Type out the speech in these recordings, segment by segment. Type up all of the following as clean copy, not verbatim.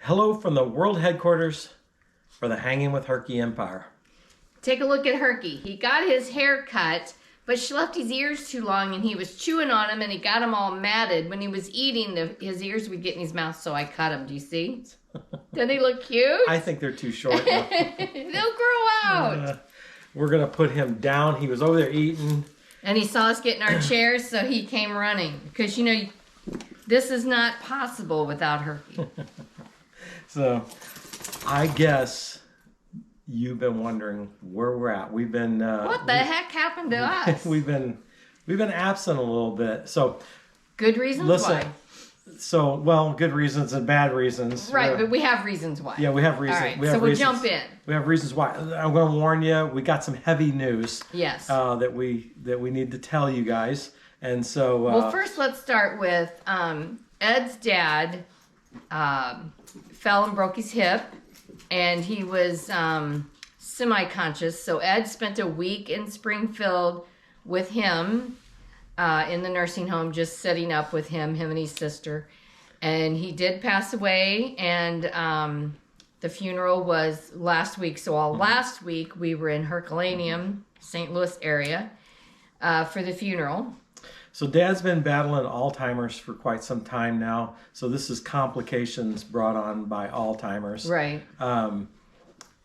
Hello from the world headquarters for the Hanging with Herky Empire. Take a look at Herky. He got his hair cut, but she left his ears too long and he was chewing on them and he got them all matted. When he was eating, his ears would get in his mouth, so I cut them. Do you see? Don't they look cute? I think they're too short now. They'll grow out. We're going to put him down. He was over there eating. And he saw us get in our chairs, so he came running. Because, you know, this is not possible without Herky. So, I guess you've been wondering where we're at. We've been what the heck happened to us? we've been absent a little bit. So good reasons why. So, well, good reasons and bad reasons. Right, but we have reasons why. Yeah, we have reasons. All right, so we'll jump in. We have reasons why. I'm going to warn you. We got some heavy news. Yes. That we need to tell you guys. And so. Well, first let's start with Ed's dad fell and broke his hip, and he was semi-conscious. So Ed spent a week in Springfield with him in the nursing home, just sitting up with him and his sister. And he did pass away, and the funeral was last week. So all last week we were in Herculaneum, St. Louis area, for the funeral. So Dad's been battling Alzheimer's for quite some time now. So this is complications brought on by Alzheimer's. Right.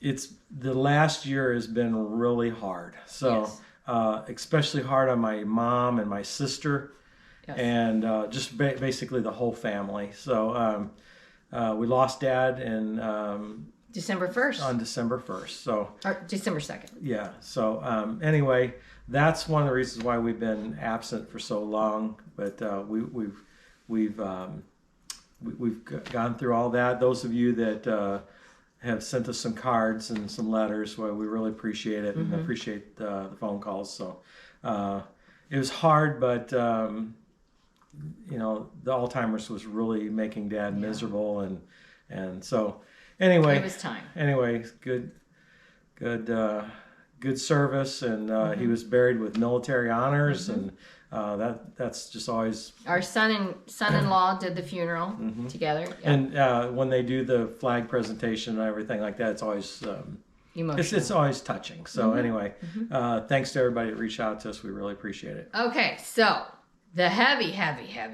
It's the last year has been really hard. So especially hard on my mom and my sister, and just basically the whole family. So we lost Dad in December 1st. On December 1st. So or December 2nd. Yeah. So anyway, that's one of the reasons why we've been absent for so long. But we've gone through all that. Those of you that have sent us some cards and some letters, well, we really appreciate it and appreciate the phone calls. So it was hard, but you know, the Alzheimer's was really making Dad miserable, and so anyway, it was time. Anyway, good service, and he was buried with military honors, and that's just always. Our son-in-law did the funeral together, and when they do the flag presentation and everything like that, it's always emotional. It's always touching. So anyway, thanks to everybody that reached out to us. We really appreciate it. Okay, so the heavy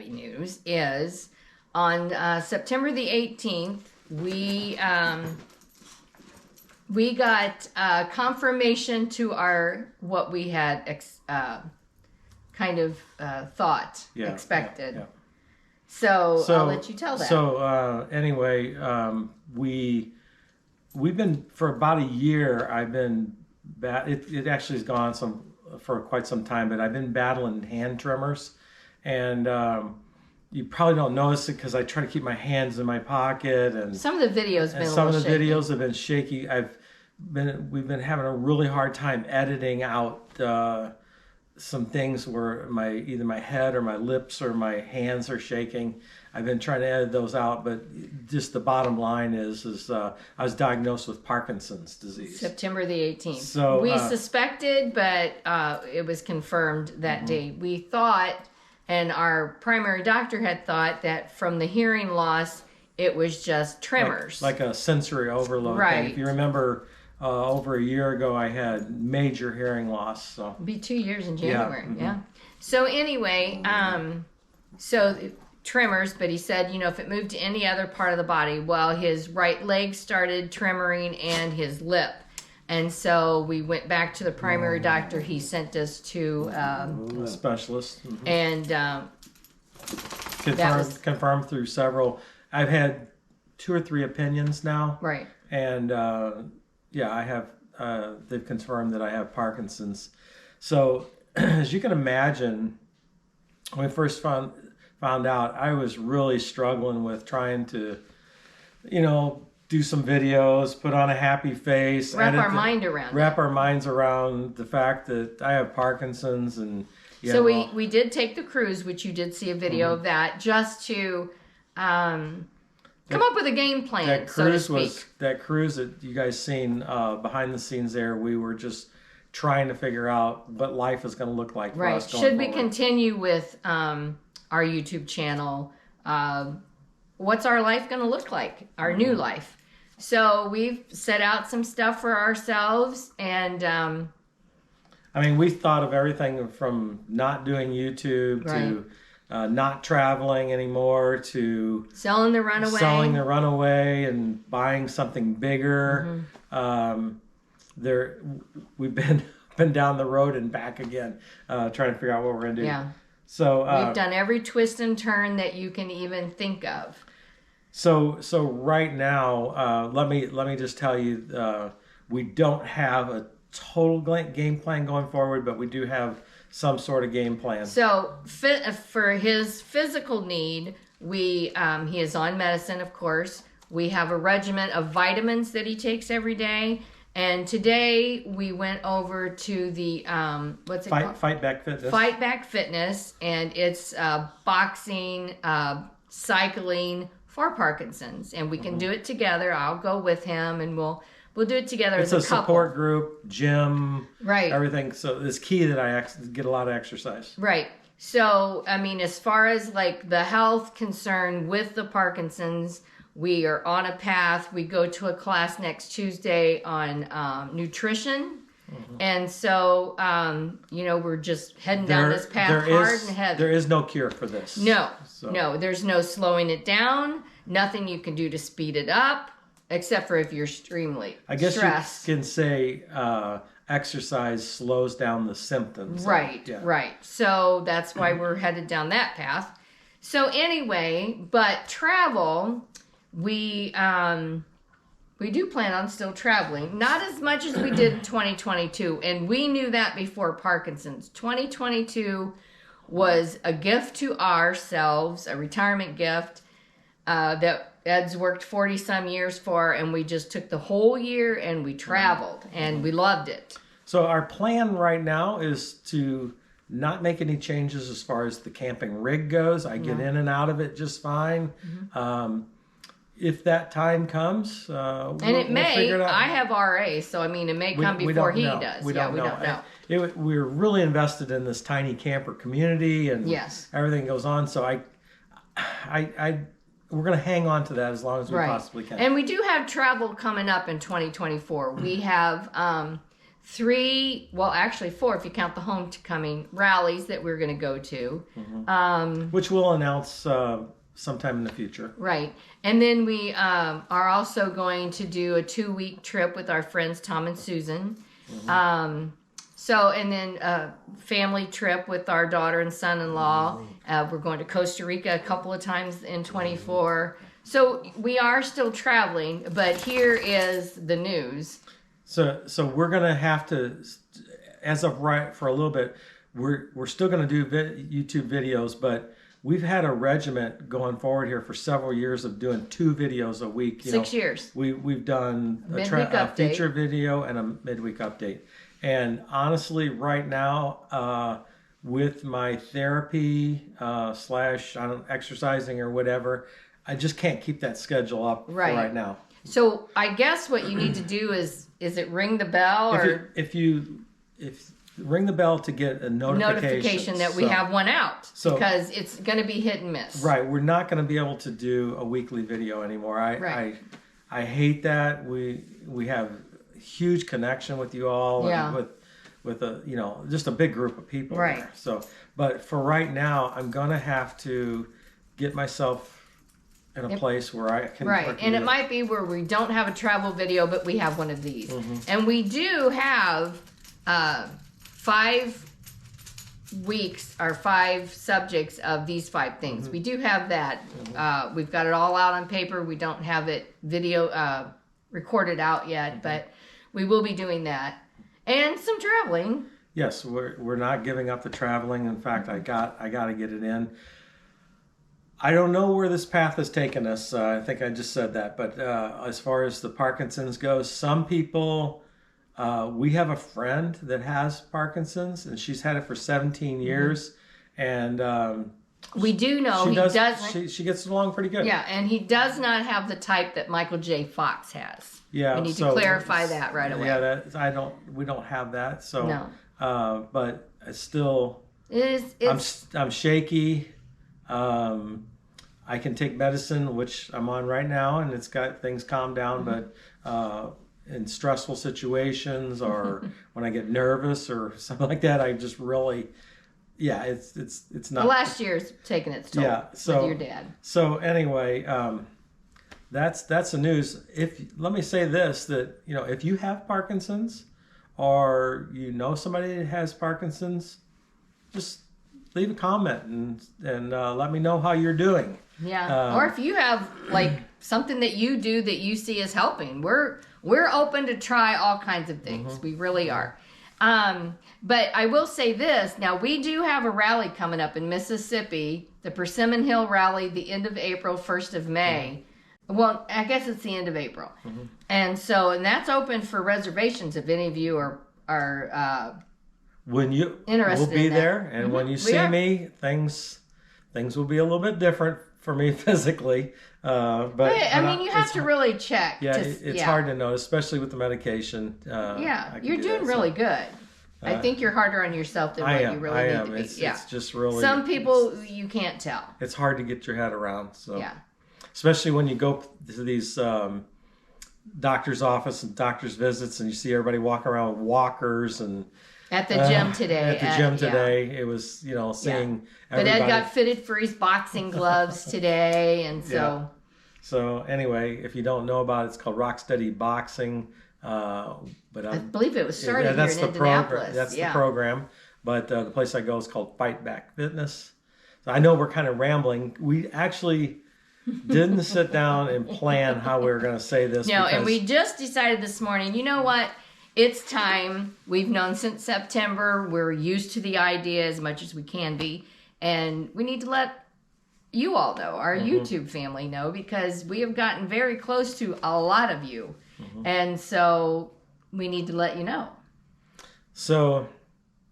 news is on September the 18th. We got confirmation to what we had expected. Yeah. So I'll let you tell that. So anyway, we've been for about a year. I've been it actually has gone for quite some time, but I've been battling hand tremors, and you probably don't notice it because I try to keep my hands in my pocket, and some of the videos videos have been shaky. We've been having a really hard time editing out some things where either my head or my lips or my hands are shaking. I've been trying to edit those out, but just the bottom line is I was diagnosed with Parkinson's disease. September the 18th. So we suspected, but it was confirmed that day. We thought, and our primary doctor had thought, that from the hearing loss, it was just tremors. Like a sensory overload. Right. Thing. If you remember, over a year ago, I had major hearing loss. So it'll be 2 years in January. Yeah. So anyway, so tremors, but he said, you know, if it moved to any other part of the body, well, his right leg started tremoring and his lip. And so we went back to the primary doctor. He sent us to a specialist. And confirmed through several. I've had 2 or 3 opinions now. Right. And I have. They've confirmed that I have Parkinson's. So as you can imagine, when I first found out, I was really struggling with trying to, you know, do some videos, put on a happy face, wrap our minds around the fact that I have Parkinson's, and so we did take the cruise, which you did see a video of that, just to come up with a game plan. That cruise that you guys seen behind the scenes there. We were just trying to figure out what life is going to look like for us going Should we forward. continue with our YouTube channel? what's our life going to look like, our new life. So we've set out some stuff for ourselves, and I mean, we thought of everything from not doing YouTube to not traveling anymore to selling the runaway and buying something bigger. We've been down the road and back again, trying to figure out what we're gonna do. Yeah. So we've done every twist and turn that you can even think of. So right now, let me just tell you, we don't have a total game plan going forward, but we do have some sort of game plan. So for his physical need, he is on medicine, of course. We have a regimen of vitamins that he takes every day. And today we went over to the what's it called? Fight Back Fitness. Fight Back Fitness, and it's boxing, cycling for Parkinson's, and we can do it together. I'll go with him, and we'll do it together as a couple. It's a support group, gym, right? Everything. So it's key that I get a lot of exercise. Right. So I mean, as far as like the health concern with the Parkinson's, we are on a path. We go to a class next Tuesday on nutrition. And so, we're just heading down this path hard and heavy. There is no cure for this. No, there's no slowing it down. Nothing you can do to speed it up, except for if you're extremely stressed. You can say exercise slows down the symptoms. Right. So that's why we're headed down that path. So anyway, but travel... We do plan on still traveling, not as much as we did in 2022, and we knew that before Parkinson's. 2022 was a gift to ourselves, a retirement gift that Ed's worked 40 some years for, and we just took the whole year and we traveled, and we loved it. So our plan right now is to not make any changes as far as the camping rig goes. I get in and out of it just fine. If that time comes, we'll figure it out. I have RA, so I mean, it may come before he does. We don't know. We're really invested in this tiny camper community, and everything goes on. So we're going to hang on to that as long as we possibly can. And we do have travel coming up in 2024. We have 3, well, actually 4 if you count the homecoming rallies that we're going to go to, which we'll announce sometime in the future. Right. And then we are also going to do a 2-week trip with our friends Tom and Susan. And then a family trip with our daughter and son-in-law. We're going to Costa Rica a couple of times in 24. So we are still traveling, but here is the news. So we're going to have to, as of right for a little bit, we're still going to do YouTube videos, but we've had a regiment going forward here for several years of doing 2 videos a week. 6 years. We've done a feature video and a midweek update. And honestly, right now, with my therapy / exercising or whatever, I just can't keep that schedule up right now. So I guess what you need to do is it ring the bell if ring the bell to get a notification that we have one out, because it's going to be hit and miss. Right, we're not going to be able to do a weekly video anymore. I hate that. We have a huge connection with you all, and with a just a big group of people. Right. There. So, but for right now, I'm going to have to get myself in a place where I can. Right, and it might be where we don't have a travel video, but we have one of these, and we do have 5 weeks or 5 subjects of these 5 things. We do have that. We've got it all out on paper. We don't have it video recorded out yet, but we will be doing that. And some traveling. Yes, we're not giving up the traveling. In fact, I got to get it in. I don't know where this path has taken us. I think I just said that. But as far as the Parkinson's goes, some people... we have a friend that has Parkinson's, and she's had it for 17 years, and we do know he doesn't. She gets along pretty good. Yeah, and he does not have the type that Michael J. Fox has. Yeah, we need to clarify that right away. Yeah, we don't have that. So no. But it's still. I'm shaky. I can take medicine, which I'm on right now, and it's got things calmed down. But in stressful situations or when I get nervous or something like that, I just really, it's not. The last year's taken its toll. Yeah, so with your dad. So anyway, that's the news. Let me say this, that if you have Parkinson's or somebody that has Parkinson's, just leave a comment and let me know how you're doing. Yeah, or if you have like something that you do that you see as helping, we're open to try all kinds of things. We really are. But I will say this. Now, we do have a rally coming up in Mississippi, the Persimmon Hill Rally, the end of April, 1st of May. Well, I guess it's the end of April. And that's open for reservations if any of you are when you interested we'll be in that. there, and when you see me, things will be a little bit different for me physically. But I mean, you have to really check. Yeah, it's hard to know, especially with the medication. You're doing really good. I think you're harder on yourself than what you really need to be. It's just really... Some people, you can't tell. It's hard to get your head around. So, especially when you go to these doctor's office and doctor's visits and you see everybody walking around with walkers and... At the gym today. It was, seeing everybody. But Ed got fitted for his boxing gloves today, and so... So anyway, if you don't know about it, it's called Rocksteady Boxing. But I believe it was started here in Indianapolis. That's the program. But the place I go is called Fight Back Fitness. So I know we're kind of rambling. We actually didn't sit down and plan how we were going to say this. No, and we just decided this morning, you know what? It's time. We've known since September. We're used to the idea as much as we can be. And we need to let you all know, our YouTube family know, because we have gotten very close to a lot of you. And so we need to let you know. So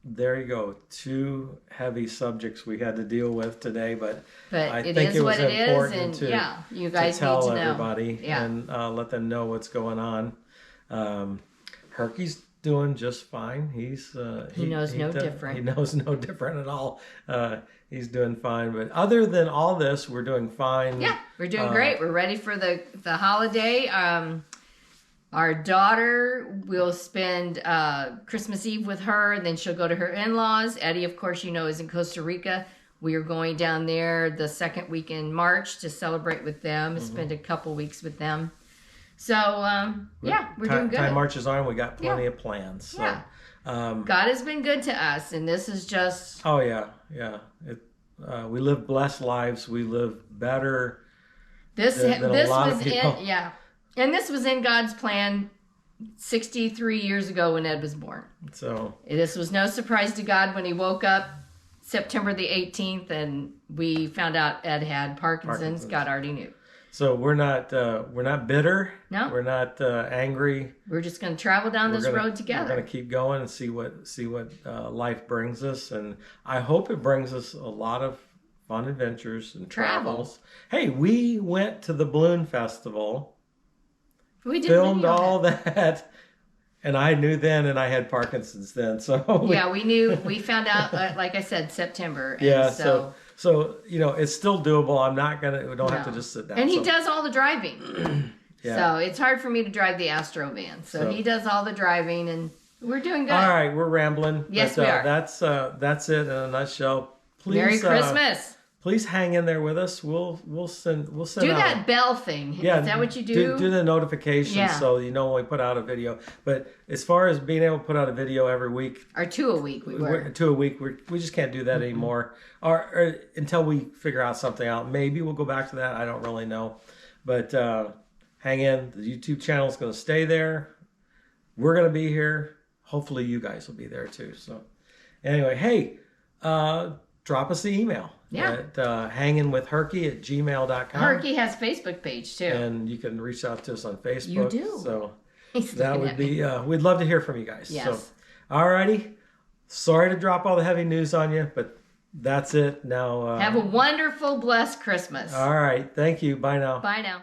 there you go. 2 heavy subjects we had to deal with today, but I think it was important you guys to tell need to everybody and let them know what's going on. Herky's doing just fine. He knows no different. He knows no different at all. He's doing fine. But other than all this, we're doing fine. Yeah, we're doing great. We're ready for the holiday. Our daughter will spend Christmas Eve with her, and then she'll go to her in-laws. Eddie, of course, is in Costa Rica. We are going down there the second week in March to celebrate with them, spend a couple weeks with them. So, we're doing good. Time marches on. We got plenty of plans. So, God has been good to us, and this is just... Oh, yeah. We live blessed lives. We live better than a lot of people. And this was in God's plan 63 years ago when Ed was born. So this was no surprise to God when he woke up September the 18th and we found out Ed had Parkinson's. God already knew. So we're not bitter. No, we're not angry. We're just going to travel down this road together. We're going to keep going and see what life brings us, and I hope it brings us a lot of fun adventures and travels. Hey, we went to the Balloon Festival. We did filmed all that. And I knew then, and I had Parkinson's then. So we knew. We found out, like I said, September. And so it's still doable. I'm not gonna. We don't have to just sit down. And he does all the driving. So it's hard for me to drive the Astro van. So he does all the driving, and we're doing good. All right, we're rambling. Yes, we are. That's it in a nutshell. Please, Merry Christmas. Please hang in there with us. We'll send do out that bell thing. Yeah, is that what you do? Do the notifications so you know when we put out a video. But as far as being able to put out a video every week, or 2 a week, we just can't do that anymore. Or until we figure out something out. Maybe we'll go back to that. I don't really know. But hang in. The YouTube channel is going to stay there. We're going to be here. Hopefully, you guys will be there too. So, anyway, hey, drop us the email. At hangingwithherky@gmail.com. Herky has Facebook page too. And you can reach out to us on Facebook. You do. So that would be, we'd love to hear from you guys. Yes. So, all righty. Sorry to drop all the heavy news on you, but that's it. Now, have a wonderful, blessed Christmas. All right. Thank you. Bye now. Bye now.